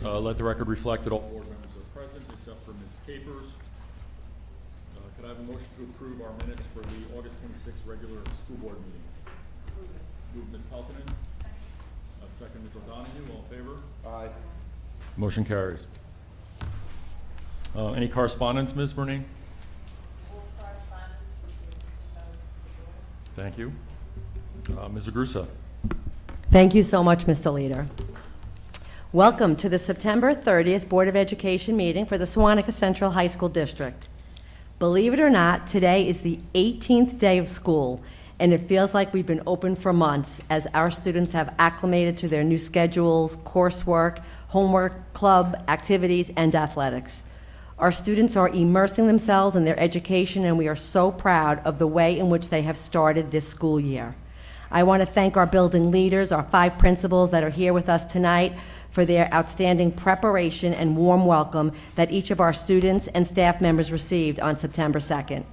Let the record reflect that all board members are present except for Ms. Capers. Could I have a motion to approve our minutes for the August 26th regular school board meeting? Move Ms. Peltonen. Second Ms. O'Donoghue. All in favor? Aye. Motion carries. Any correspondence, Ms. Bernine? Thank you. Ms. Agrusa. Thank you so much, Mr. Leader. Welcome to the September 30th Board of Education meeting for the Sewanhaka Central High School District. Believe it or not, today is the 18th day of school, and it feels like we've been open for months as our students have acclimated to their new schedules, coursework, homework, club, activities, and athletics. Our students are immersing themselves in their education, and we are so proud of the way in which they have started this school year. I want to thank our building leaders, our 5 principals that are here with us tonight, for their outstanding preparation and warm welcome that each of our students and staff members received on September 2nd.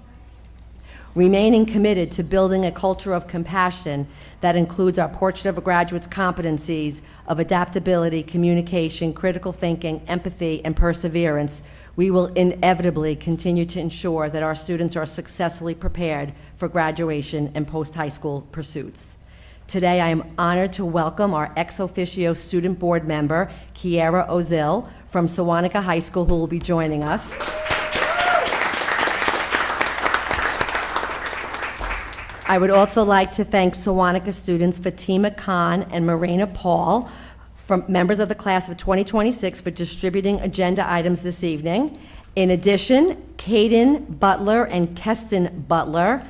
Remaining committed to building a culture of compassion that includes our Portrait of a Graduate's competencies of adaptability, communication, critical thinking, empathy, and perseverance, we will inevitably continue to ensure that our students are successfully prepared for graduation and post-high school pursuits. Today, I am honored to welcome our ex officio student board member, Kiara Ozil, from Sewanhaka High School, who will be joining us. I would also like to thank Sewanhaka students Fatima Khan and Marina Paul, from members of the class of 2026, for distributing agenda items this evening. In addition, Caden Butler and Keston Butler,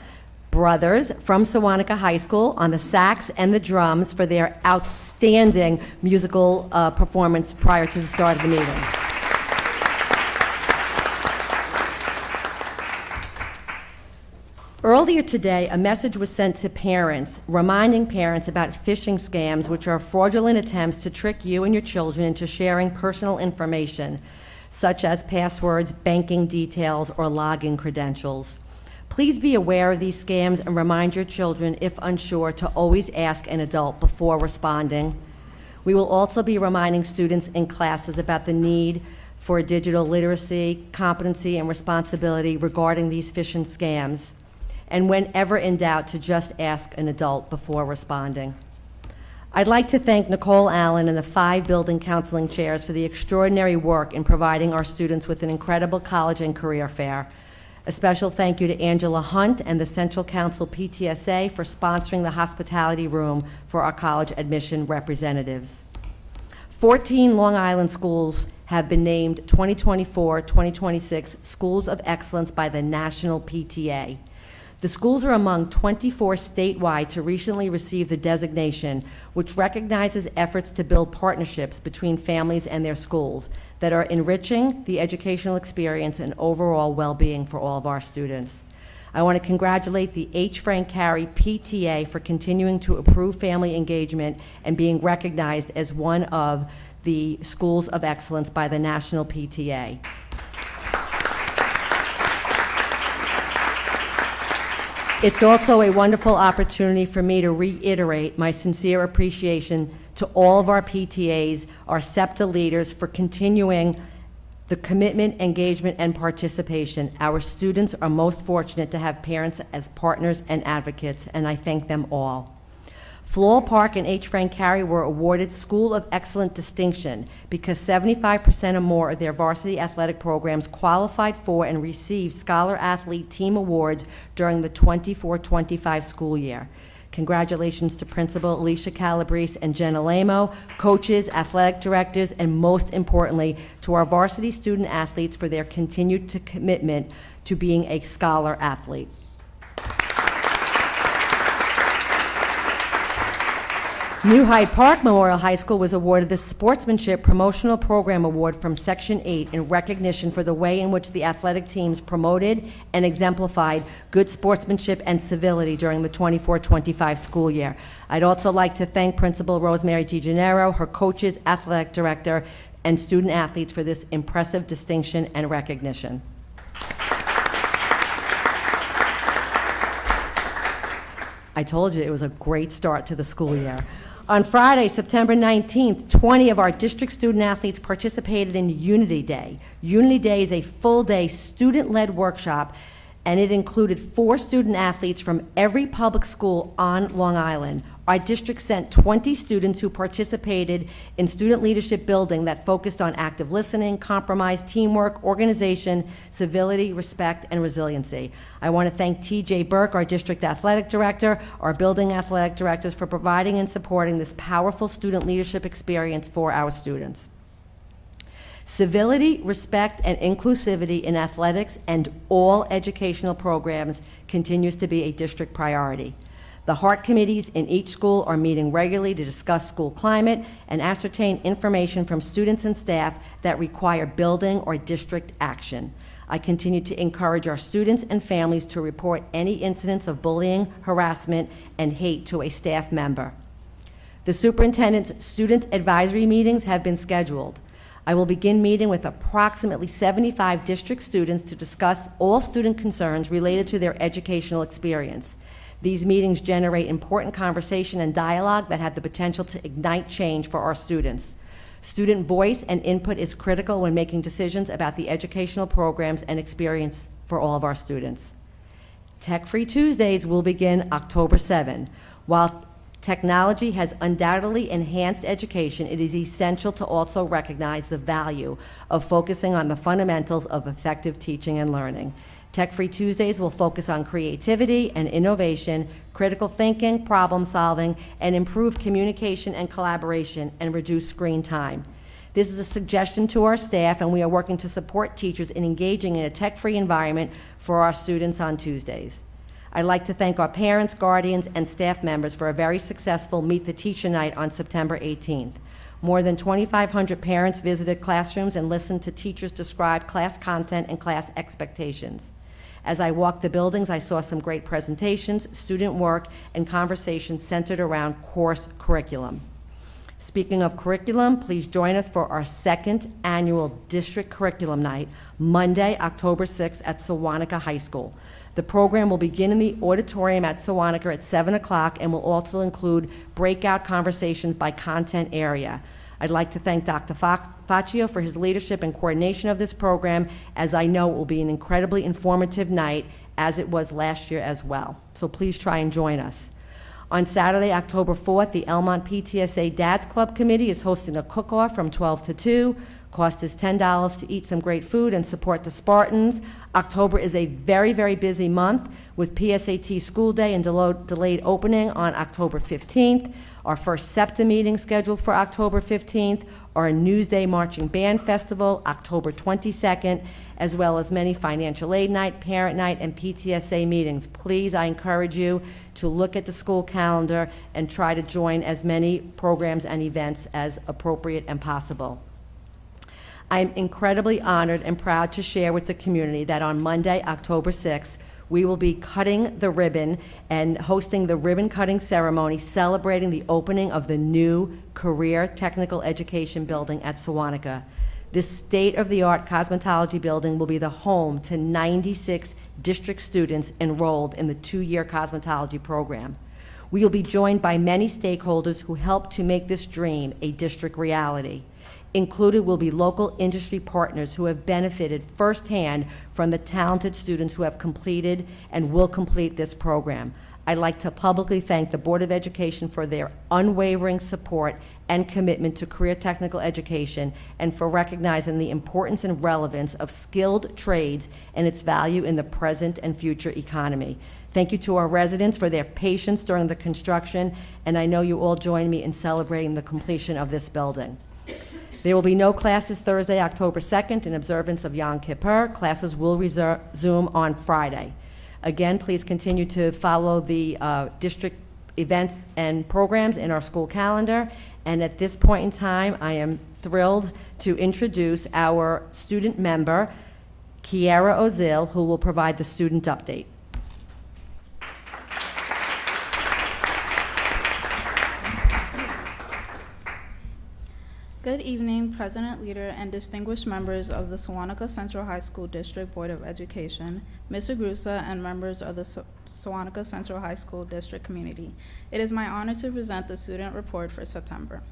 brothers from Sewanhaka High School, on the sax and the drums for their outstanding musical performance prior to the start of the meeting. Earlier today, a message was sent to parents, reminding parents about phishing scams, which are fraudulent attempts to trick you and your children into sharing personal information, such as passwords, banking details, or login credentials. Please be aware of these scams and remind your children, if unsure, to always ask an adult before responding. We will also be reminding students in classes about the need for digital literacy, competency, and responsibility regarding these phishing scams, and whenever in doubt, to just ask an adult before responding. I'd like to thank Nicole Allen and the 5 building counseling chairs for the extraordinary work in providing our students with an incredible college and career fair. A special thank you to Angela Hunt and the Central Council PTSA for sponsoring the hospitality room for our college admission representatives. 14 Long Island schools have been named 2024-2026 Schools of Excellence by the National PTA. The schools are among 24 statewide to recently receive the designation, which recognizes efforts to build partnerships between families and their schools that are enriching the educational experience and overall well-being for all of our students. I want to congratulate the H. Frank Carey PTA for continuing to improve family engagement and being recognized as one of the Schools of Excellence by the National PTA. It's also a wonderful opportunity for me to reiterate my sincere appreciation to all of our PTAs, our SEPTA leaders, for continuing the commitment, engagement, and participation. Our students are most fortunate to have parents as partners and advocates, and I thank them all. Floral Park and H. Frank Carey were awarded School of Excellent distinction because 75% or more of their varsity athletic programs qualified for and received Scholar Athlete Team Awards during the 24-25 school year. Congratulations to Principal Alicia Calabrese and Jenna Lamo, coaches, athletic directors, and most importantly, to our varsity student athletes for their continued commitment to being a Scholar Athlete. New Hyde Park Memorial High School was awarded the Sportsmanship Promotional Program Award from Section 8 in recognition for the way in which the athletic teams promoted and exemplified good sportsmanship and civility during the 24-25 school year. I'd also like to thank Principal Rosemary DiGennaro, her coaches, athletic director, and student athletes for this impressive distinction and recognition. I told you it was a great start to the school year. On Friday, September 19th, 20 of our district student athletes participated in Unity Day. Unity Day is a full-day student-led workshop, and it included 4 student athletes from every public school on Long Island. Our district sent 20 students who participated in student leadership building that focused on active listening, compromise, teamwork, organization, civility, respect, and resiliency. I want to thank T.J. Burke, our district athletic director, our building athletic directors for providing and supporting this powerful student leadership experience for our students. Civility, respect, and inclusivity in athletics and all educational programs continues to be a district priority. The HEART committees in each school are meeting regularly to discuss school climate and ascertain information from students and staff that require building or district action. I continue to encourage our students and families to report any incidents of bullying, harassment, and hate to a staff member. The superintendent's student advisory meetings have been scheduled. I will begin meeting with approximately 75 district students to discuss all student concerns related to their educational experience. These meetings generate important conversation and dialogue that have the potential to ignite change for our students. Student voice and input is critical when making decisions about the educational programs and experience for all of our students. Tech-Free Tuesdays will begin October 7. While technology has undoubtedly enhanced education, it is essential to also recognize the value of focusing on the fundamentals of effective teaching and learning. Tech-Free Tuesdays will focus on creativity and innovation, critical thinking, problem solving, and improved communication and collaboration, and reduce screen time. This is a suggestion to our staff, and we are working to support teachers in engaging in a tech-free environment for our students on Tuesdays. I'd like to thank our parents, guardians, and staff members for a very successful Meet the Teacher Night on September 18th. More than 2,500 parents visited classrooms and listened to teachers describe class content and class expectations. As I walked the buildings, I saw some great presentations, student work, and conversations centered around course curriculum. Speaking of curriculum, please join us for our 2nd annual District Curriculum Night, Monday, October 6th at Sewanhaka High School. The program will begin in the auditorium at Sewanhaka at 7 o'clock and will also include breakout conversations by content area. I'd like to thank Dr. Faccio for his leadership and coordination of this program, as I know it will be an incredibly informative night, as it was last year as well. So please try and join us. On Saturday, October 4th, the Elmont PTSA Dads Club Committee is hosting a cook-off from 12 to 2. Cost is $10 to eat some great food and support the Spartans. October is a very, very busy month with PSAT School Day and delayed opening on October 15th. Our first SEPTA meeting scheduled for October 15th, our Newsday Marching Band Festival, October 22nd, as well as many financial aid night, parent night, and PTSA meetings. Please, I encourage you to look at the school calendar and try to join as many programs and events as appropriate and possible. I am incredibly honored and proud to share with the community that on Monday, October 6th, we will be cutting the ribbon and hosting the ribbon cutting ceremony celebrating the opening of the new Career Technical Education building at Sewanhaka. This state-of-the-art cosmetology building will be the home to 96 district students enrolled in the 2-year cosmetology program. We will be joined by many stakeholders who help to make this dream a district reality. Included will be local industry partners who have benefited firsthand from the talented students who have completed and will complete this program. I'd like to publicly thank the Board of Education for their unwavering support and commitment to career technical education, and for recognizing the importance and relevance of skilled trades and its value in the present and future economy. Thank you to our residents for their patience during the construction, and I know you all join me in celebrating the completion of this building. There will be no classes Thursday, October 2nd, in observance of Yom Kippur. Classes will resume on Friday. Again, please continue to follow the district events and programs in our school calendar. And at this point in time, I am thrilled to introduce our student member, Kiara Ozil, who will provide the student update. Good Good evening, President, Leader, and distinguished members of the Sewanhaka Central High School District Board of Education, Ms. Agrusa, and members of the Sewanhaka Central High School District community. It is my honor to present the student report for September.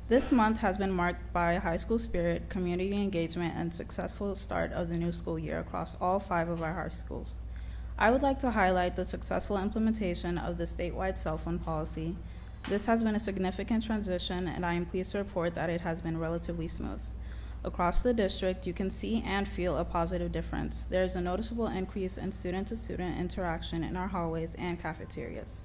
This month has been marked by high school spirit, community engagement, and successful start of the new school year across all 5 of our high schools. I would like to highlight the successful implementation of the statewide cell phone policy. This has been a significant transition, and I am pleased to report that it has been relatively smooth. Across the district, you can see and feel a positive difference. There is a noticeable increase in student-to-student interaction in our hallways and cafeterias,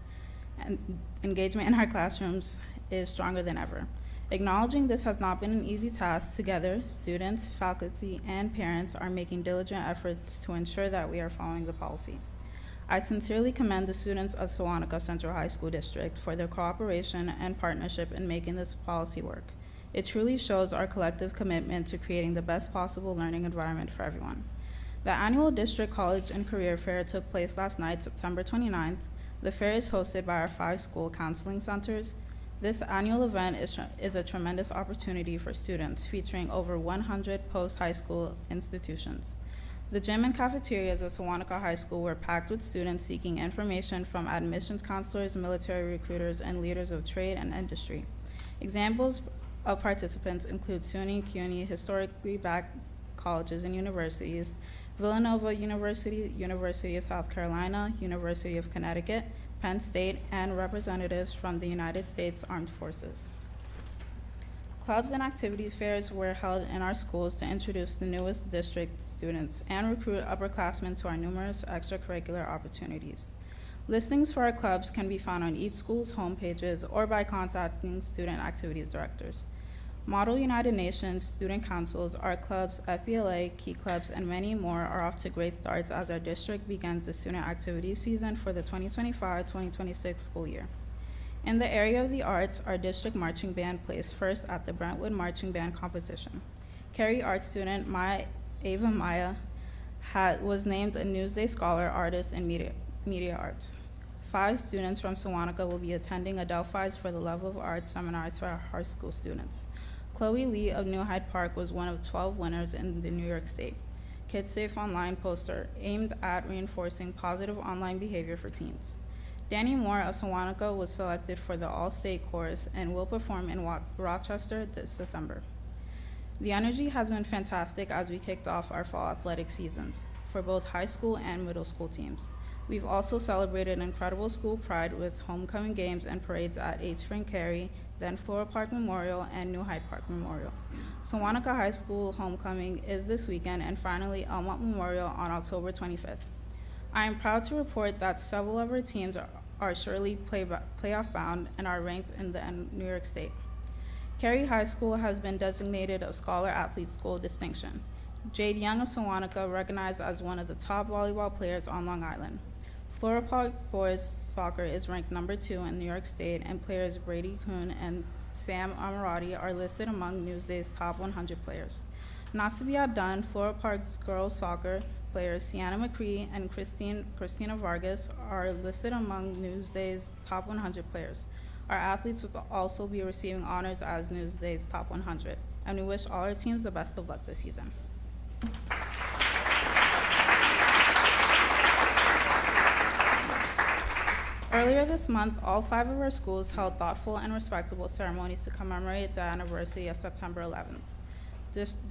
and engagement in our classrooms is stronger than ever. Acknowledging this has not been an easy task, together, students, faculty, and parents are making diligent efforts to ensure that we are following the policy. I sincerely commend the students of Sewanhaka Central High School District for their cooperation and partnership in making this policy work. It truly shows our collective commitment to creating the best possible learning environment for everyone. The annual District College and Career Fair took place last night, September 29th. The fair is hosted by our 5 school counseling centers. This annual event is a tremendous opportunity for students, featuring over 100 post-high school institutions. The gym and cafeterias of Sewanhaka High School were packed with students seeking information from admissions counselors, military recruiters, and leaders of trade and industry. Examples of participants include SUNY, CUNY, historically black colleges and universities, Villanova University, University of South Carolina, University of Connecticut, Penn State, and representatives from the United States Armed Forces. Clubs and activities fairs were held in our schools to introduce the newest district students and recruit upperclassmen to our numerous extracurricular opportunities. Listings for our clubs can be found on each school's homepages or by contacting student activities directors. Model United Nations, student councils, art clubs, FBLA, key clubs, and many more are off to great starts as our district begins the student activities season for the 2025-2026 school year. In the area of the arts, our district marching band placed first at the Brentwood Marching Band competition. Cary art student Ava Maya was named a Newsday Scholar Artist in Media Arts. 5 students from Sewanhaka will be attending Adelphi's for the Love of Art seminars for our high school students. Chloe Lee of New Hyde Park was one of 12 winners in the New York State Kids Safe Online poster aimed at reinforcing positive online behavior for teens. Danny Moore of Sewanhaka was selected for the All-State Chorus and will perform in Rochester this December. The energy has been fantastic as we kicked off our fall athletic seasons for both high school and middle school teams. We've also celebrated incredible school pride with homecoming games and parades at H. Frank Carey, then Floral Park Memorial, and New Hyde Park Memorial. Sewanhaka High School homecoming is this weekend, and finally Elmont Memorial on October 25th. I am proud to report that several of our teams are surely playoff bound and are ranked in the New York State. Cary High School has been designated a Scholar Athlete School distinction. Jade Young of Sewanhaka recognized as one of the top volleyball players on Long Island. Floral Park Boys Soccer is ranked number 2 in New York State, and players Brady Kuhn and Sam Amarati are listed among Newsday's top 100 players. Not to be outdone, Floral Park's girls soccer players Sienna McCree and Christina Vargas are listed among Newsday's top 100 players. Our athletes will also be receiving honors as Newsday's top 100, and we wish all our teams the best of luck this season. Earlier this month, all 5 of our schools held thoughtful and respectable ceremonies to commemorate the anniversary of September 11th.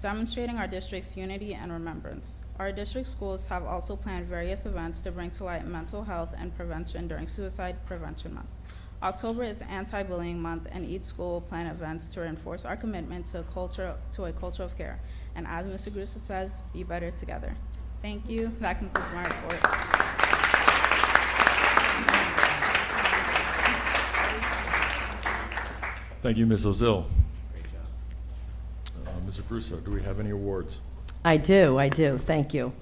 Demonstrating our district's unity and remembrance. Our district schools have also planned various events to bring to light mental health and prevention during Suicide Prevention Month. October is Anti-Bullying Month, and each school will plan events to reinforce our commitment to a culture of care. And as Mr. Grusa says, be better together. Thank you. That concludes my report. Thank you, Ms. Ozil. Mr. Grusa, do we have any awards? I do. Thank you.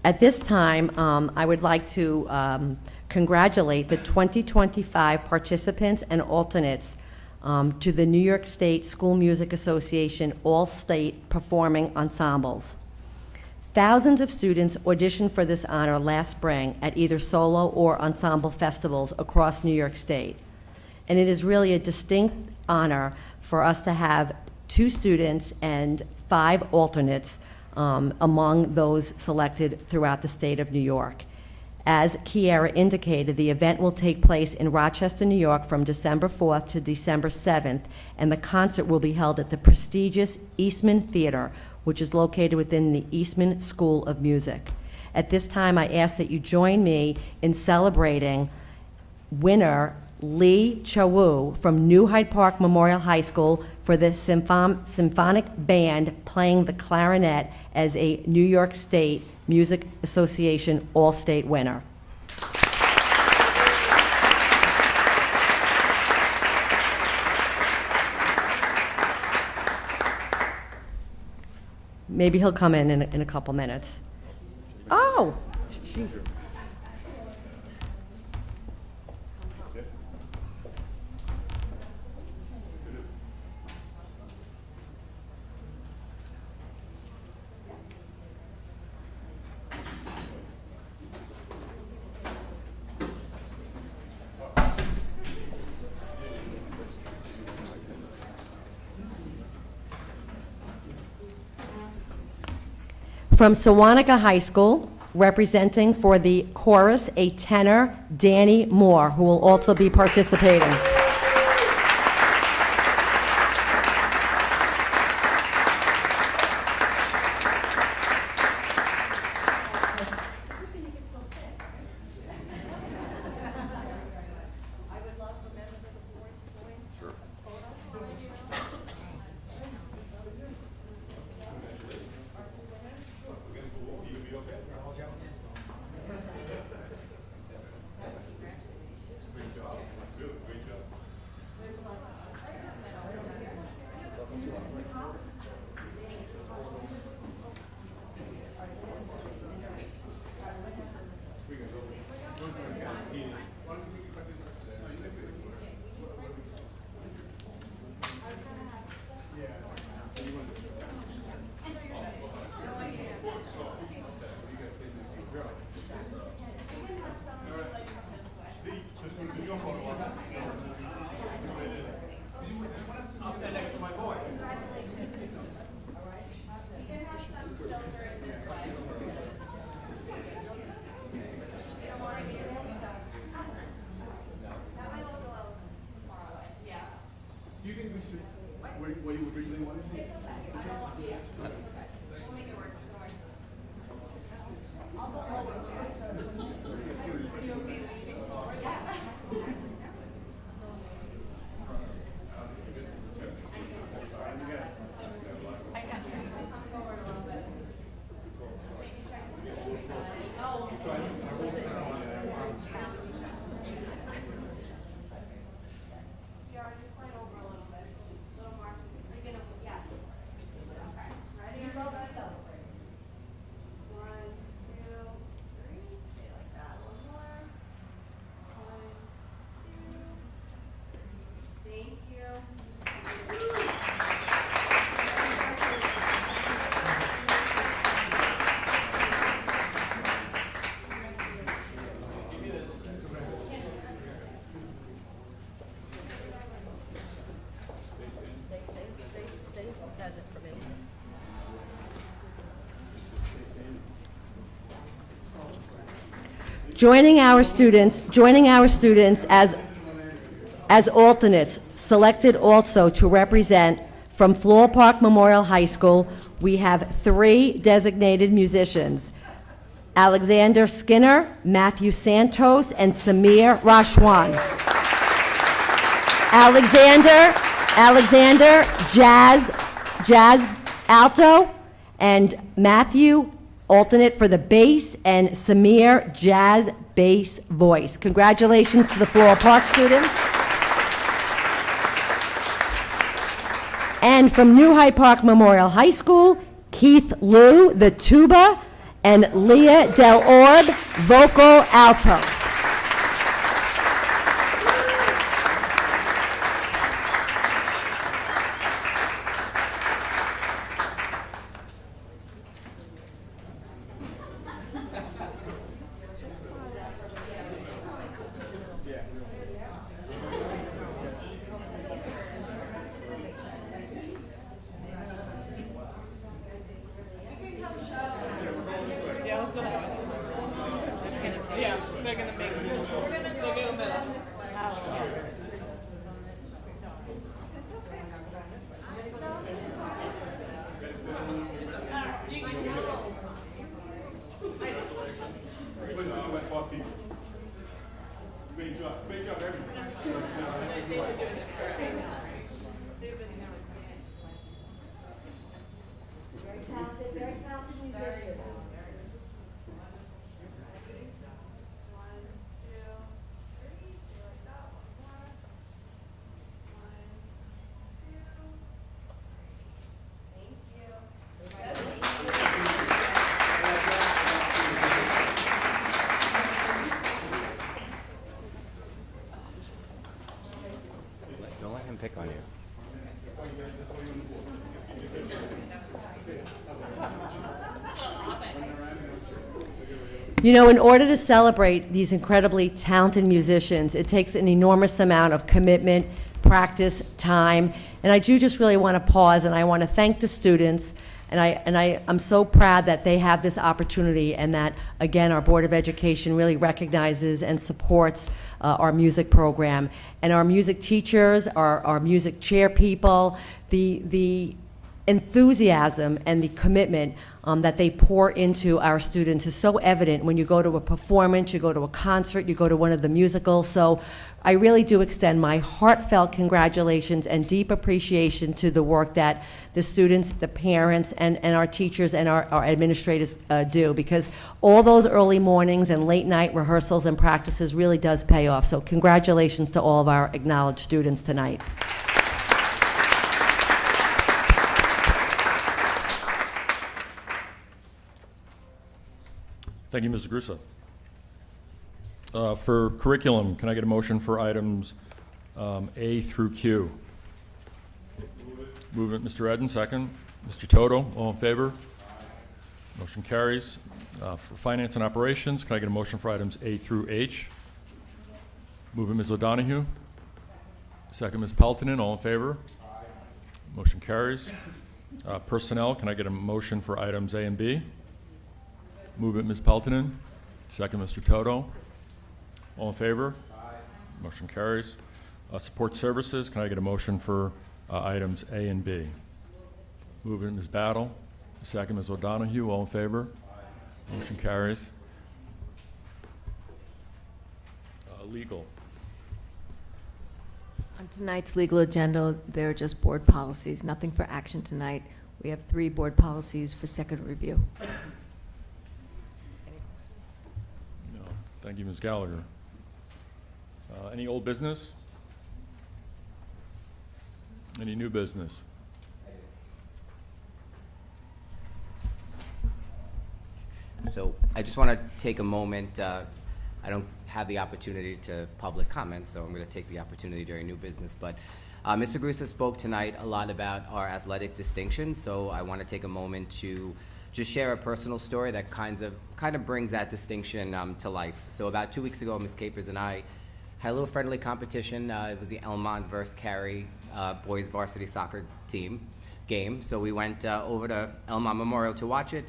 At this time, I would like to congratulate the 2025 participants and alternates to the New York State School Music Association All-State Performing Ensembles. Thousands of students auditioned for this honor last spring at either solo or ensemble festivals across New York State. And it is really a distinct honor for us to have 2 students and 5 alternates among those selected throughout the state of New York. As Kiera indicated, the event will take place in Rochester, New York from December 4th to December 7th, and the concert will be held at the prestigious Eastman Theater, which is located within the Eastman School of Music. At this time, I ask that you join me in celebrating winner Lee Chawu from New Hyde Park Memorial High School for the symphonic band playing the clarinet as a New York State Music Association All-State winner. Maybe he'll come in a couple minutes. Oh, she's... From Sewanhaka High School, representing for the chorus, a tenor, Danny Moore, who will also be participating. Joining our students as alternates, selected also to represent from Floral Park Memorial High School, we have 3 designated musicians: Alexander Skinner, Matthew Santos, and Samir Rashwan. Alexander, jazz alto, and Matthew, alternate for the bass, and Samir, jazz bass voice. Congratulations to the Floral Park students. And from New Hyde Park Memorial High School, Keith Liu, the tuba, and Leah Del Orb, vocal alto. Don't let him pick on you. You know, in order to celebrate these incredibly talented musicians, it takes an enormous amount of commitment, practice, time, and I do just really want to pause, and I want to thank the students, and I'm so proud that they have this opportunity, and that, again, our Board of Education really recognizes and supports our music program. And our music teachers, our music chair people, the enthusiasm and the commitment that they pour into our students is so evident when you go to a performance, you go to a concert, you go to one of the musicals. So I really do extend my heartfelt congratulations and deep appreciation to the work that the students, the parents, and our teachers and our administrators do, because all those early mornings and late night rehearsals and practices really does pay off. So congratulations to all of our acknowledged students tonight. Thank you, Mrs. Grusa. For curriculum, can I get a motion for items A through Q? Move it, Mr. Eden, second. Mr. Toto, all in favor? Motion carries. For finance and operations, can I get a motion for items A through H? Move it, Ms. O'Donoghue. Second, Ms. Peltonen, all in favor? Motion carries. Personnel, can I get a motion for items A and B? Move it, Ms. Peltonen. Second, Mr. Toto. All in favor? Motion carries. Support services, can I get a motion for items A and B? Move it, Ms. Battle. Second, Ms. O'Donoghue. All in favor? Motion carries. Legal. On tonight's legal agenda, there are just board policies, nothing for action tonight. We have 3 board policies for second review. No. Thank you, Ms. Gallagher. Any old business? Any new business? So I just want to take a moment. I don't have the opportunity to public comment, so I'm going to take the opportunity during new business. But Mr. Grusa spoke tonight a lot about our athletic distinctions, so I want to take a moment to just share a personal story that kind of brings that distinction to life. So about 2 weeks ago, Ms. Capers and I had a little friendly competition. It was the Elmont versus Cary boys varsity soccer team game. So we went over to Elmont Memorial to watch it.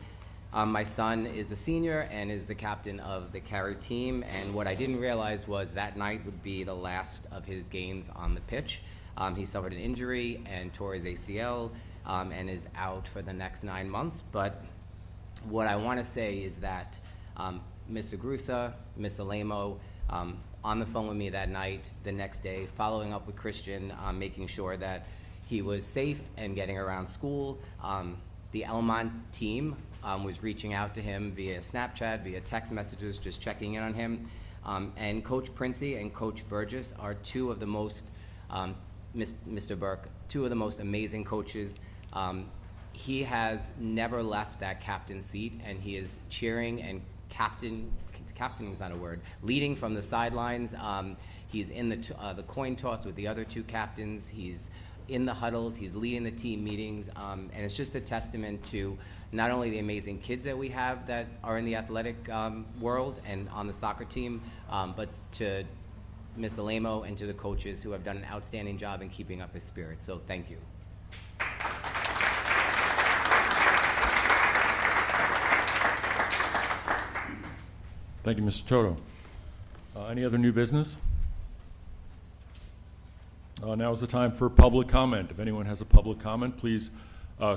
My son is a senior and is the captain of the Cary team, and what I didn't realize was that night would be the last of his games on the pitch. He suffered an injury and tore his ACL and is out for the next 9 months. But what I want to say is that Mr. Grusa, Ms. Alemo, on the phone with me that night, the next day, following up with Christian, making sure that he was safe and getting around school. The Elmont team was reaching out to him via Snapchat, via text messages, just checking in on him. And Coach Princey and Coach Burgess are two of the most, Mr. Burke, two of the most amazing coaches. He has never left that captain seat, and he is cheering and captaining is not a word, leading from the sidelines. He's in the coin toss with the other 2 captains. He's in the huddles, he's leading the team meetings, and it's just a testament to not only the amazing kids that we have that are in the athletic world and on the soccer team, but to Ms. Alemo and to the coaches who have done an outstanding job in keeping up his spirit. So thank you. Thank you, Mr. Toto. Any other new business? Now is the time for public comment. If anyone has a public comment, please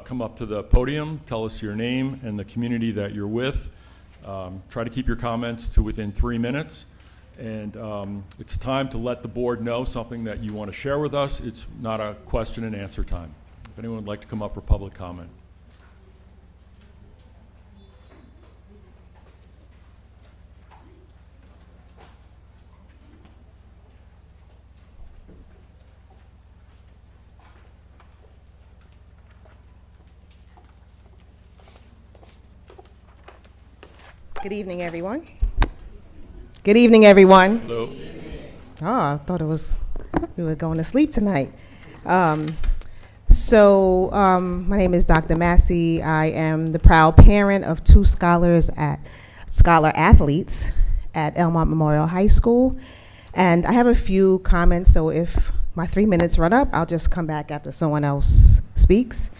come up to the podium, tell us your name and the community that you're with. Try to keep your comments to within 3 minutes. And it's time to let the board know something that you want to share with us. It's not a question and answer time. If anyone would like to come up for public comment. Good evening, everyone. Good evening, everyone. Hello. Oh, I thought we were going to sleep tonight. My name is Dr. Massey. I am the proud parent of two scholar athletes at Elmont Memorial High School. And I have a few comments, so if my 3 minutes run up, I'll just come back after someone else speaks.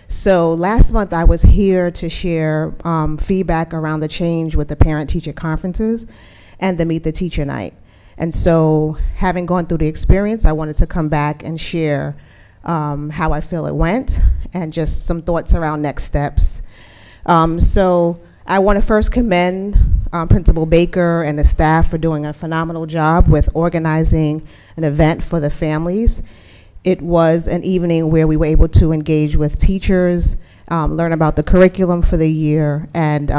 So last month I was here to share feedback around the change with the parent-teacher conferences and the Meet the Teacher night. And so having gone through the experience, I wanted to come back and share how I feel it went and just some thoughts around next steps. So I want to first commend Principal Baker and the staff for doing a phenomenal job with organizing an event for the families. It was an evening where we were able to engage with teachers, learn about the curriculum for the year, and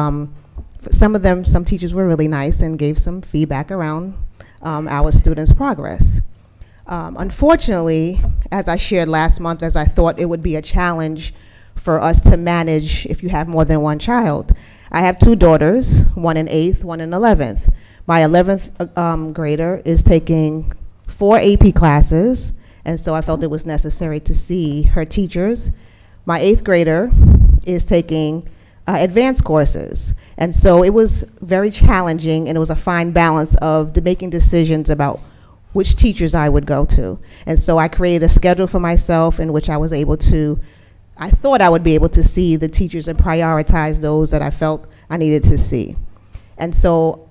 some teachers were really nice and gave some feedback around our students' progress. Unfortunately, as I shared last month, as I thought it would be a challenge for us to manage if you have more than one child. I have two daughters, one in 8th, one in 11th. My 11th grader is taking 4 AP classes, and so I felt it was necessary to see her teachers. My 8th grader is taking advanced courses, and so it was very challenging, and it was a fine balance of making decisions about which teachers I would go to. And so I created a schedule for myself in which I thought I would be able to see the teachers and prioritize those that I felt I needed to see. And so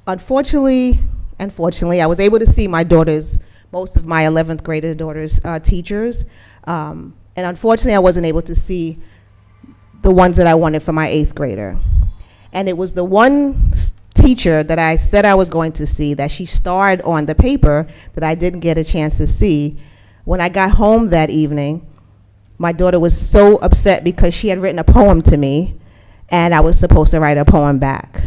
unfortunately, I was able to see most of my 11th grader daughters' teachers. And unfortunately, I wasn't able to see the ones that I wanted for my 8th grader. And it was the one teacher that I said I was going to see that she starred on the paper that I didn't get a chance to see. When I got home that evening, my daughter was so upset because she had written a poem to me and I was supposed to write a poem back.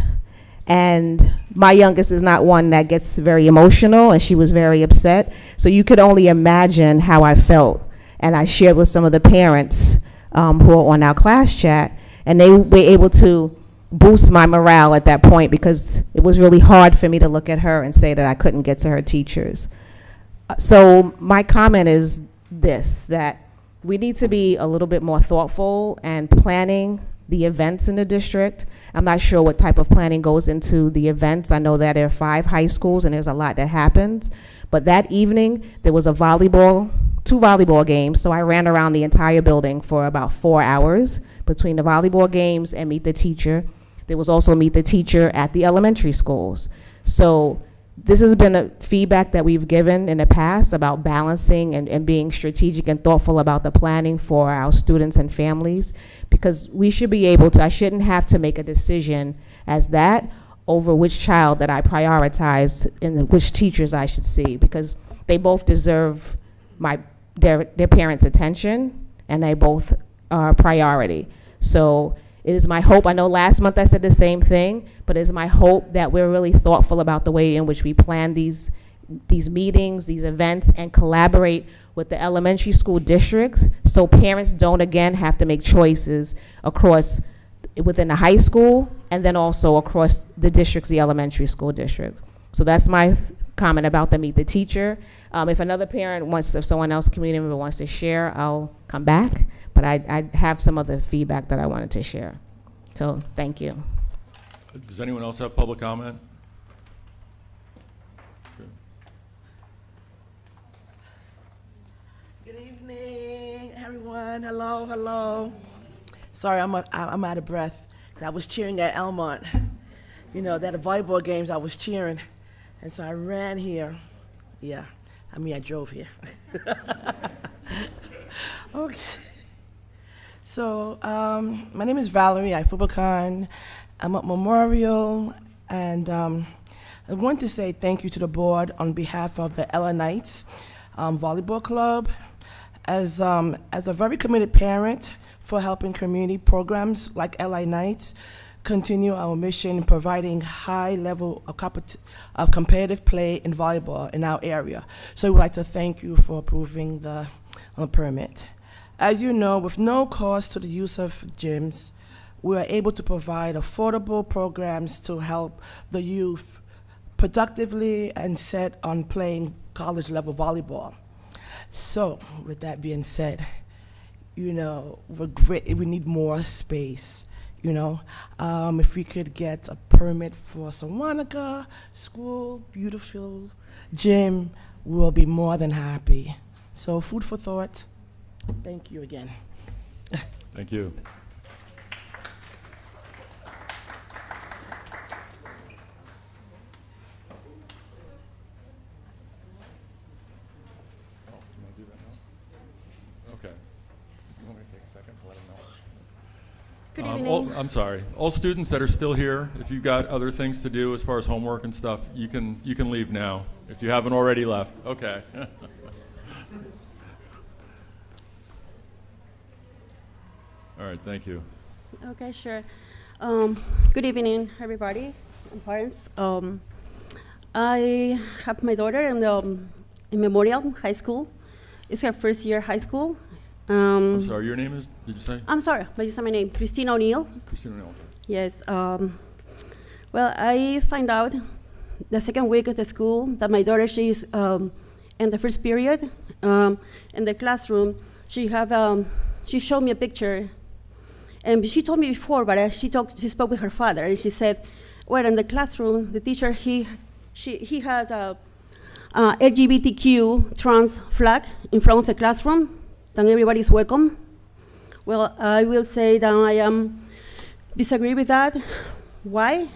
And my youngest is not one that gets very emotional, and she was very upset. So you could only imagine how I felt. And I shared with some of the parents who are on our class chat, and they were able to boost my morale at that point because it was really hard for me to look at her and say that I couldn't get to her teachers. So my comment is this, that we need to be a little bit more thoughtful and planning the events in the district. I'm not sure what type of planning goes into the events. I know that there are 5 high schools and there's a lot that happens. But that evening, there was 2 volleyball games, so I ran around the entire building for about 4 hours between the volleyball games and Meet the Teacher. There was also Meet the Teacher at the elementary schools. So this has been a feedback that we've given in the past about balancing and being strategic and thoughtful about the planning for our students and families, because we should be able to, I shouldn't have to make a decision as that over which child that I prioritize and which teachers I should see, because they both deserve their parents' attention and they both are a priority. So it is my hope, I know last month I said the same thing, but it is my hope that we're really thoughtful about the way in which we plan these meetings, these events, and collaborate with the elementary school districts so parents don't again have to make choices within the high school and then also across the districts, the elementary school districts. So that's my comment about the Meet the Teacher. If another parent if someone else, community member wants to share, I'll come back. But I have some other feedback that I wanted to share. So thank you. Does anyone else have public comment? Good evening, everyone. Hello, hello. Sorry, I'm out of breath. I was cheering at Elmont. You know, that volleyball games I was cheering. And so I ran here. Yeah, I drove here. Okay. So, my name is Valerie Ifubakhan. I'm at Memorial, and I want to say thank you to the board on behalf of the Ella Knights Volleyball Club. As a very committed parent for helping community programs like Ella Knights continue our mission in providing high level of competitive play in volleyball in our area. So we'd like to thank you for approving the permit. As you know, with no cost to the use of gyms, we are able to provide affordable programs to help the youth productively and set on playing college level volleyball. So with that being said, you know, we need more space. You know, if we could get a permit for Sewanhaka School, beautiful gym, we'll be more than happy. So food for thought. Thank you again. Thank you. Oh, you want to do that now? Okay. You want me to take a second to let him know? Good evening. I'm sorry. All students that are still here, if you've got other things to do as far as homework and stuff, you can leave now if you haven't already left. Okay. All right, thank you. Okay, sure. Good evening, everybody and parents. I have my daughter in Memorial High School. It's her first year high school. I'm sorry, your name is, did you say? I'm sorry, but you said my name, Christina O'Neill. Christina O'Neill. Yes. Well, I find out the second week of the school that my daughter, she's in the first period in the classroom. She showed me a picture, and she told me before, but she spoke with her father, and she said, well, in the classroom, the teacher, he has a LGBTQ trans flag in front of the classroom. Then everybody's welcome. Well, I will say that I disagree with that. Why?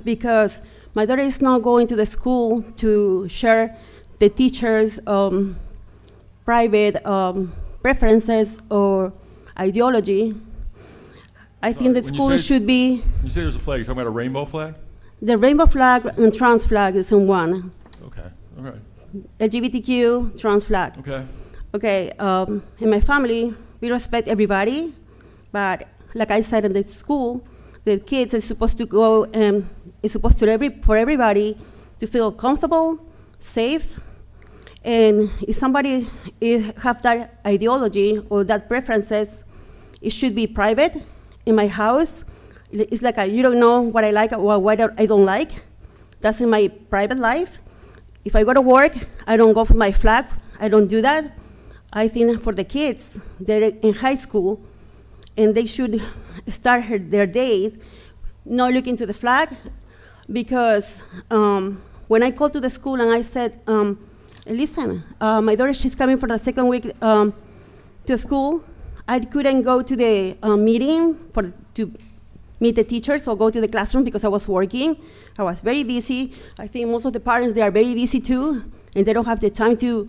Because my daughter is not going to the school to share the teacher's private preferences or ideology. I think the When you school say- should be You say there's a flag, you're talking about a rainbow flag? the rainbow flag and trans flag is in one. Okay, all right, LGBTQ trans flag. okay. Okay, in my family, we respect everybody, but like I said in the school, the kids are supposed to go and it's supposed to for everybody to feel comfortable, safe, and if somebody have that ideology or that preferences, it should be private. In my house, it's like you don't know what I like or what I don't like. That's in my private life. If I go to work, I don't go for my flag. I don't do that. I think for the kids, they're in high school, and they should start their days not looking to the flag, because when I called to the school and I said, listen, my daughter, she's coming for the second week to school. I couldn't go to the meeting to meet the teachers or go to the classroom because I was working. I was very busy. I think most of the parents, they are very busy too, and they don't have the time to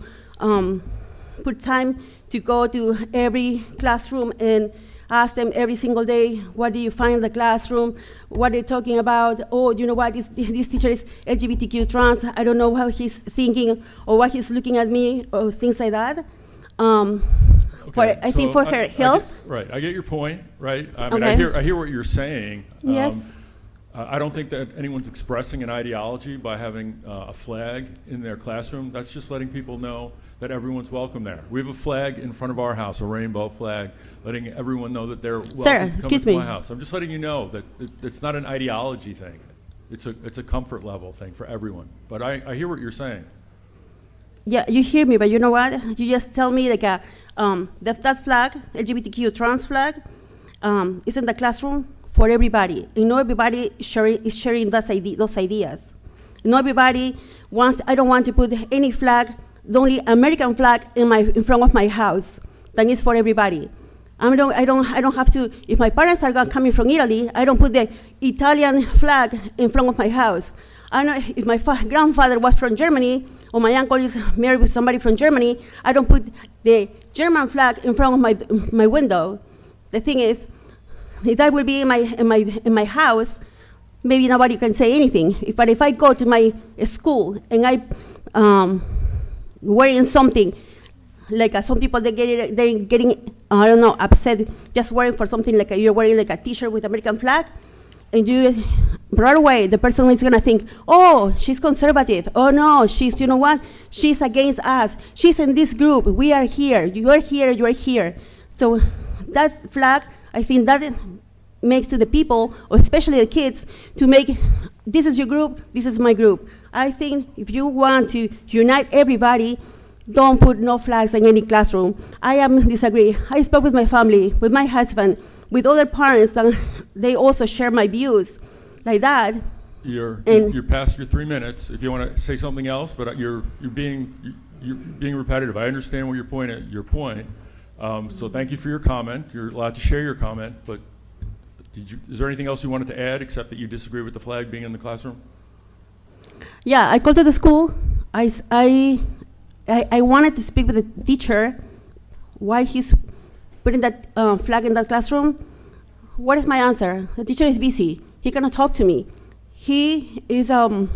put time to go to every classroom and ask them every single day, what do you find in the classroom? What they're talking about? Oh, you know what, this teacher is LGBTQ trans. I don't know how he's thinking or what he's looking at me or things like that. I think for her health. Right, I get your point, right? I mean, Okay. I hear what you're saying. Yes. I don't think that anyone's expressing an ideology by having a flag in their classroom. That's just letting people know that everyone's welcome there. We have a flag in front of our house, a rainbow flag, letting everyone know that they're welcome Sir, to come excuse into me. my house. I'm just letting you know that it's not an ideology thing. It's a comfort level thing for everyone. But I hear what you're saying. Yeah, you hear me, but you know what? You just tell me like that flag, LGBTQ trans flag, is in the classroom for everybody. And not everybody is sharing those ideas. Not everybody wants. I don't want to put any flag, the only American flag in front of my house. That is for everybody. I don't have to. If my parents are coming from Italy, I don't put the Italian flag in front of my house. I know if my grandfather was from Germany or my uncle is married with somebody from Germany, I don't put the German flag in front of my window. The thing is, if that will be in my house, maybe nobody can say anything. But if I go to my school and I wearing something, like some people they're getting I don't know, upset just wearing for something like you're wearing like a T-shirt with American flag, and you right away the person is gonna think, oh, she's conservative. Oh no, she's, you know what? She's against us. She's in this group. We are here. You are here. You are here. So that flag, I think that makes to the people, or especially the kids, to make this is your group, this is my group. I think if you want to unite everybody, don't put no flags in any classroom. I am disagree. I spoke with my family, with my husband, with other parents that they also share my views like that. You're And- past your 3 minutes. If you want to say something else, but you're being repetitive. I understand what your point. So thank you for your comment. You're allowed to share your comment, but is there anything else you wanted to add except that you disagree with the flag being in the classroom? Yeah, I called to the school. I wanted to speak with the teacher why he's putting that flag in that classroom. What is my answer? The teacher is busy. He cannot talk to me. He is doing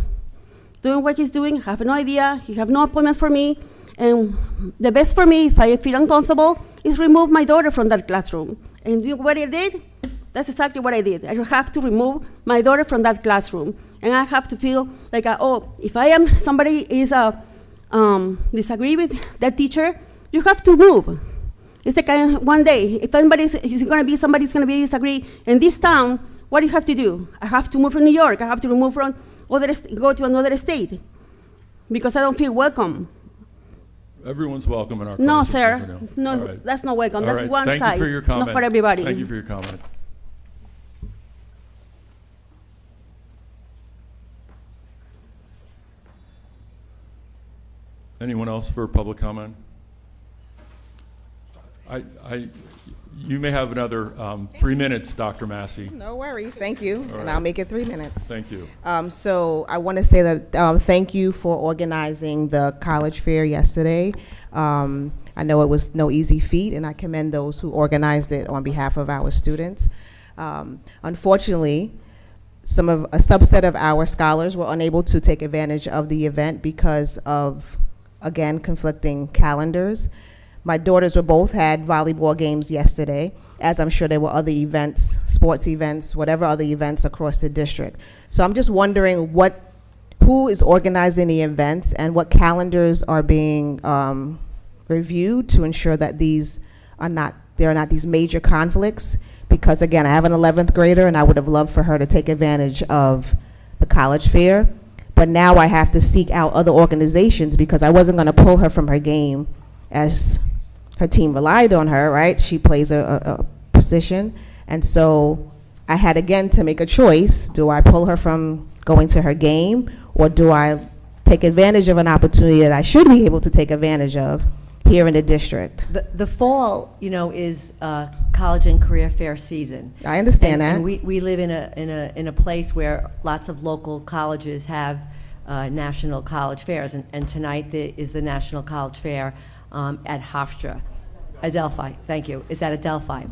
what he's doing. I have no idea. He have no appointment for me. And the best for me, if I feel uncomfortable, is remove my daughter from that classroom. And you know what I did? That's exactly what I did. I have to remove my daughter from that classroom. And I have to feel like, if I am, somebody is disagree with that teacher, you have to move. It's like one day, if somebody's going to be disagree in this town, what do you have to do? I have to move from New York. I have to move from go to another state because I don't feel welcome. Everyone's welcome in our No, classrooms, sir. as you know. No, All right. that's not welcome. All That's right. one Thank side, you for your comment. not for everybody. Thank you for your comment. Anyone else for public comment? You may have another 3 minutes, Dr. Massey. No worries, thank you, All and right. I'll make it 3 minutes. Thank you. So I want to say that thank you for organizing the college fair yesterday. I know it was no easy feat, and I commend those who organized it on behalf of our students. Unfortunately, a subset of our scholars were unable to take advantage of the event because of, again, conflicting calendars. My daughters both had volleyball games yesterday, as I'm sure there were other events, sports events, whatever other events across the district. So I'm just wondering who is organizing the events and what calendars are being reviewed to ensure that there are not these major conflicts. Because again, I have an 11th grader and I would have loved for her to take advantage of the college fair. But now I have to seek out other organizations because I wasn't going to pull her from her game as her team relied on her, right? She plays a position. And so I had, again, to make a choice. Do I pull her from going to her game, or do I take advantage of an opportunity that I should be able to take advantage of here in the district? The fall, is college and career fair season. I understand that. And we live in a place where lots of local colleges have national college fairs, and tonight is the National College Fair at Hofstra. Adelphi, thank you. It's at Adelphi.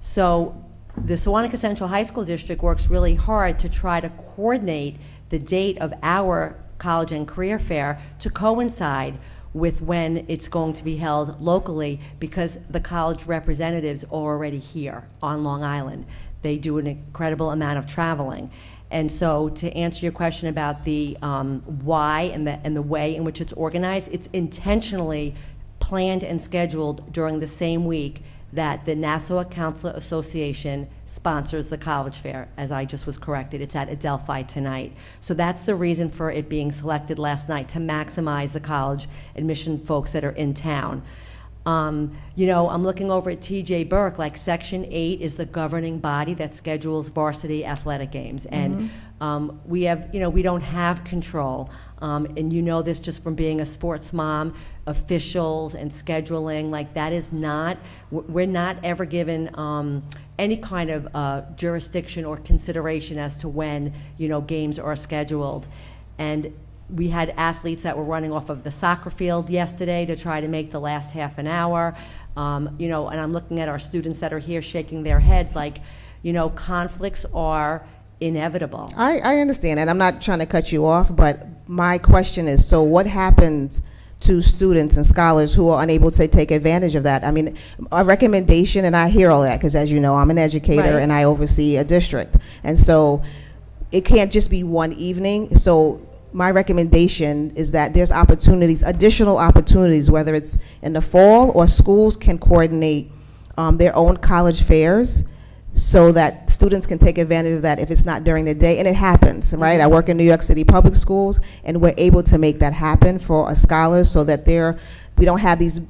So the Sewanhaka Central High School District works really hard to try to coordinate the date of our college and career fair to coincide with when it's going to be held locally, because the college representatives are already here on Long Island. They do an incredible amount of traveling. And so to answer your question about the why and the way in which it's organized, it's intentionally planned and scheduled during the same week that the Nassau Counselor Association sponsors the college fair. As I just was corrected, it's at Adelphi tonight. So that's the reason for it being selected last night, to maximize the college admission folks that are in town. I'm looking over at TJ Burke, like Section 8 is the governing body that schedules varsity athletic games. And we don't have control. And you know this just from being a sports mom, officials and scheduling, like that is not, we're not ever given any kind of jurisdiction or consideration as to when, games are scheduled. And we had athletes that were running off of the soccer field yesterday to try to make the last half an hour. And I'm looking at our students that are here shaking their heads like, conflicts are inevitable. I understand, and I'm not trying to cut you off, but my question is, so what happens to students and scholars who are unable to take advantage of that? I mean, a recommendation, and I hear all that, because as you know, I'm an educator Right. and I oversee a district. And so it can't just be one evening. So my recommendation is that there's opportunities, additional opportunities, whether it's in the fall or schools can coordinate their own college fairs so that students can take advantage of that if it's not during the day. And it happens, right? I work in New York City public schools, and we're able to make that happen for scholars so that we don't have these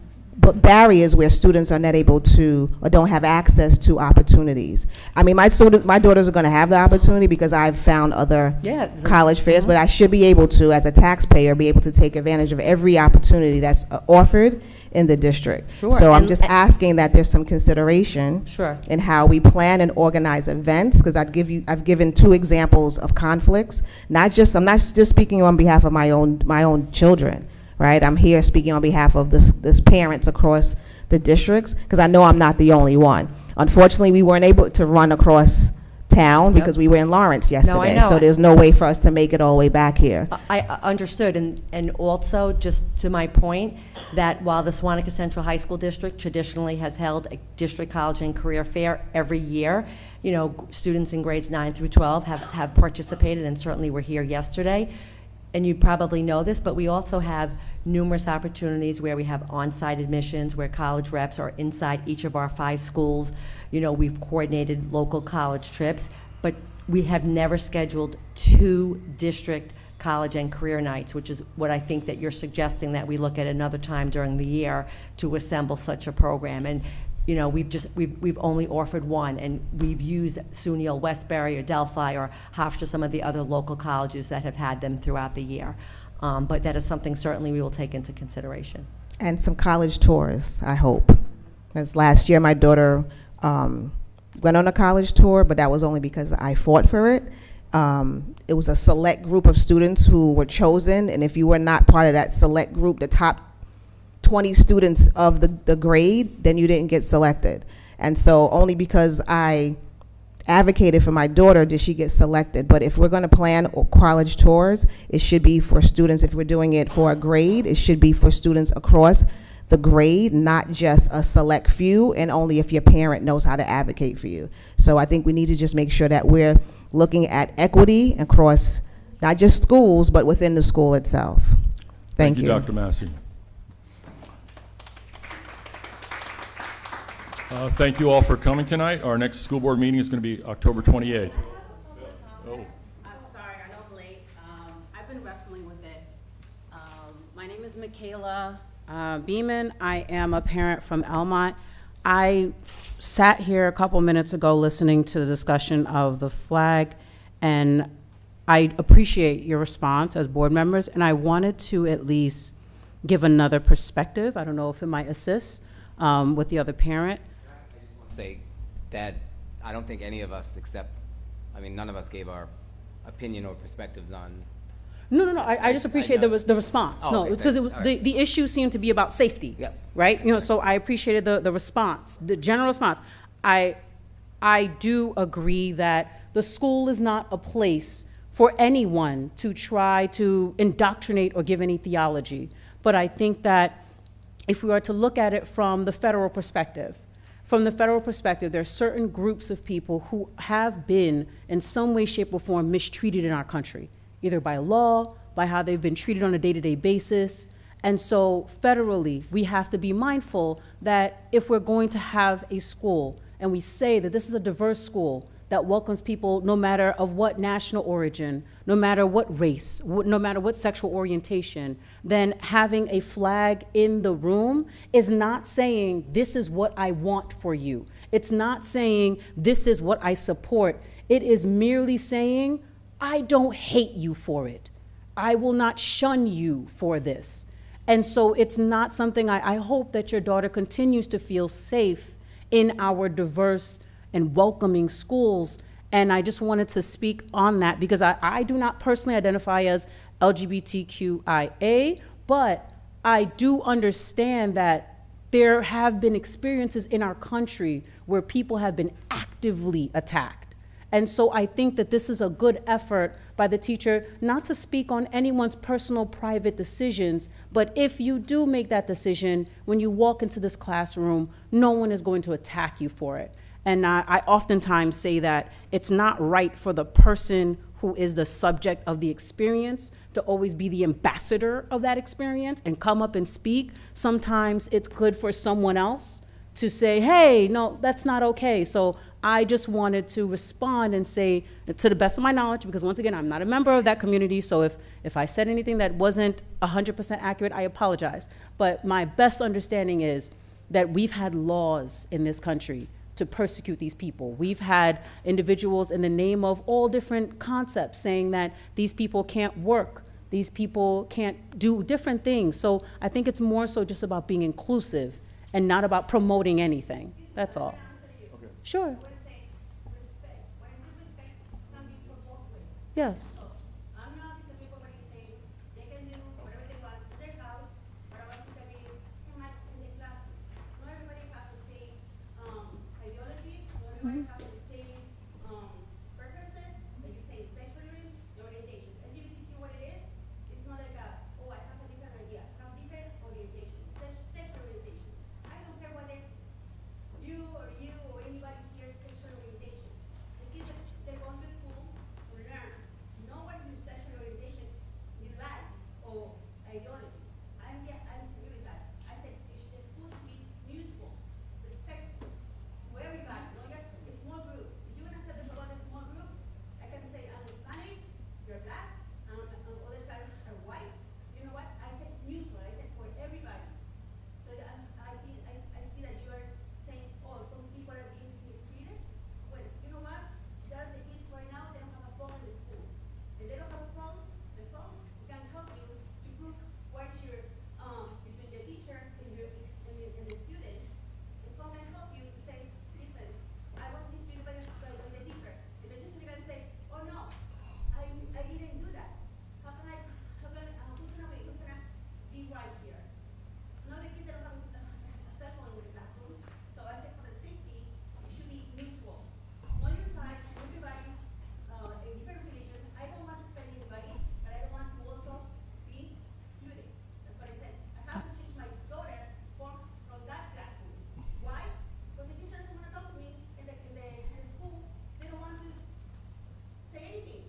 barriers where students are not able to or don't have access to opportunities. I mean, my daughters are going to have the opportunity because I've found other Yeah. college fairs, but I should be able to, as a taxpayer, be able to take advantage of every opportunity that's offered in the district. Sure. So I'm And- just asking that there's some consideration Sure. in how we plan and organize events, because I've given 2 examples of conflicts. I'm not just speaking on behalf of my own children, right? I'm here speaking on behalf of this parents across the districts, because I know I'm not the only one. Unfortunately, we weren't able to run across town Yep. because we were in Lawrence yesterday. know. So there's no way for us to make it all the way back here. I understood, and also, just to my point, that while the Sewanhaka Central High School District traditionally has held a district college and career fair every year, you know, students in grades 9 through 12 have participated, and certainly were here yesterday. And you probably know this, but we also have numerous opportunities where we have on-site admissions, where college reps are inside each of our 5 schools. You know, we've coordinated local college trips, but we have never scheduled 2 district college and career nights, which is what I think that you're suggesting that we look at another time during the year to assemble such a program. And you know, we've only offered one, and we've used SUNY or Westbury or Delphi or Hofstra, some of the other local colleges that have had them throughout the year. But that is something certainly we will take into consideration. And some college tours, I hope. Because last year, my daughter went on a college tour, but that was only because I fought for it. It was a select group of students who were chosen, and if you were not part of that select group, the top 20 students of the grade, then you didn't get selected. And so only because I advocated for my daughter did she get selected. But if we're going to plan college tours, it should be for students. If we're doing it for a grade, it should be for students across the grade, not just a select few, and only if your parent knows how to advocate for you. So I think we need to just make sure that we're looking at equity across not just schools, but within the school itself. Thank you. Dr. Massey. Thank you all for coming tonight. Our next school board meeting is going to be October 28th. Oh. I'm sorry, I know I'm late. I've been wrestling with it. My name is Michaela Beeman. I am a parent from Elmont. I sat here a couple minutes ago listening to the discussion of the flag, and I appreciate your response as board members, and I wanted to at least give another perspective. I don't know if it might assist with the other parent. Say that I don't think any of us none of us gave our opinion or perspectives on. No, I just appreciate know. the response. Oh, No, okay, because it was, all right. the issue seemed to be about safety. Yep. Right? You know, so I appreciated the response, the general response. I do agree that the school is not a place for anyone to try to indoctrinate or give any theology. But I think that if we are to look at it from the federal perspective, there are certain groups of people who have been, in some way, shape, or form, mistreated in our country, either by law, by how they've been treated on a day-to-day basis. And so federally, we have to be mindful that if we're going to have a school, and we say that this is a diverse school that welcomes people no matter of what national origin, no matter what race, no matter what sexual orientation, then having a flag in the room is not saying, this is what I want for you. It's not saying, this is what I support. It is merely saying, I don't hate you for it. I will not shun you for this. And so it's not something, I hope that your daughter continues to feel safe in our diverse and welcoming schools. And I just wanted to speak on that because I do not personally identify as LGBTQIA, but I do understand that there have been experiences in our country where people have been actively attacked. And so I think that this is a good effort by the teacher, not to speak on anyone's personal private decisions, but if you do make that decision, when you walk into this classroom, no one is going to attack you for it. And I oftentimes say that it's not right for the person who is the subject of the experience to always be the ambassador of that experience and come up and speak. Sometimes it's good for someone else to say, hey, no, that's not okay. So I just wanted to respond and say, to the best of my knowledge, because once again, I'm not a member of that community, so if I said anything that wasn't 100% accurate, I apologize. But my best understanding is that we've had laws in this country to persecute these people. We've had individuals in the name of all different concepts saying that these people can't work, these people can't do different things. So I think it's more so just about being inclusive and not about promoting anything. That's all. Okay. Sure. Yes. I'm not disagreeing with what you're saying. They can do whatever they want in their house, but I want to disagree in the classroom. Not everybody has the same ideology, not everybody has the same preferences, like you say, sexual orientation. LGBTQ, what it is, it's not like oh, I have a different idea. I have different orientation, sexual orientation. I don't care what is you or anybody here sexual orientation. The kids, they're going to school to learn. Know what your sexual orientation you like or ideology. I disagree with that. I said the school should be mutual, respectful to everybody, not just a small group. If you want to tell them about the small groups, I can say I'm Hispanic, you're black, and on the other side are white. You know what? I said mutual. I said for everybody. So I see that you are saying, oh, some people are being mistreated. Well, you know what? The kids right now, they don't have a phone in the school. If they don't have a phone, the phone can help you to group what is your between the teacher and the student. The phone can help you to say, listen, I was mistreated by the teacher. And the teacher can say, oh no, I didn't do that. Who's gonna be right here? No, the kids don't have a cell phone in the classroom. So I said for the safety, it should be mutual. Know your side, everybody, a different religion. I don't want to offend anybody, but I don't want to also be excluded. That's what I said. I have to change my daughter from that classroom. Why? Because the teacher doesn't want to talk to me in the school. They don't want to say anything.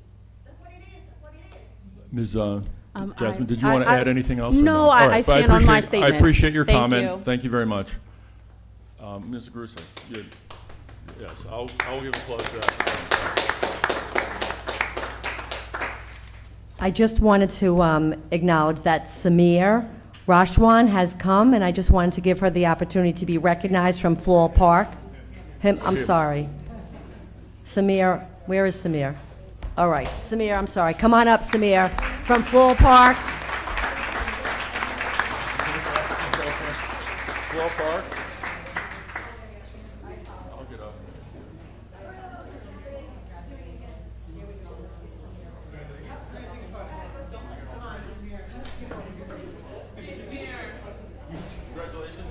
That's what it is. That's what it is. Ms. Jasmine, I- did you want to I- add anything else? or No, All I right, but stand on my appreciate- statement. I appreciate your Thank comment. you. Thank you very much. Mr. Caruso, yes, I'll give applause to that. I just wanted to acknowledge that Samir Rashwan has come, and I just wanted to give her the opportunity to be recognized from Floral Park. I'm sorry. Samir, where is Samir? All right, Samir, I'm sorry. Come on up, Samir, from Floral Park. Floral Park. I'll get up. Congratulations.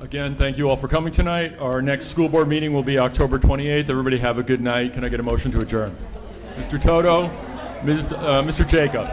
Again, thank you all for coming tonight. Our next school board meeting will be October 28th. Everybody have a good night. Can I get a motion to adjourn? Mr. Toto, Mr. Jacob.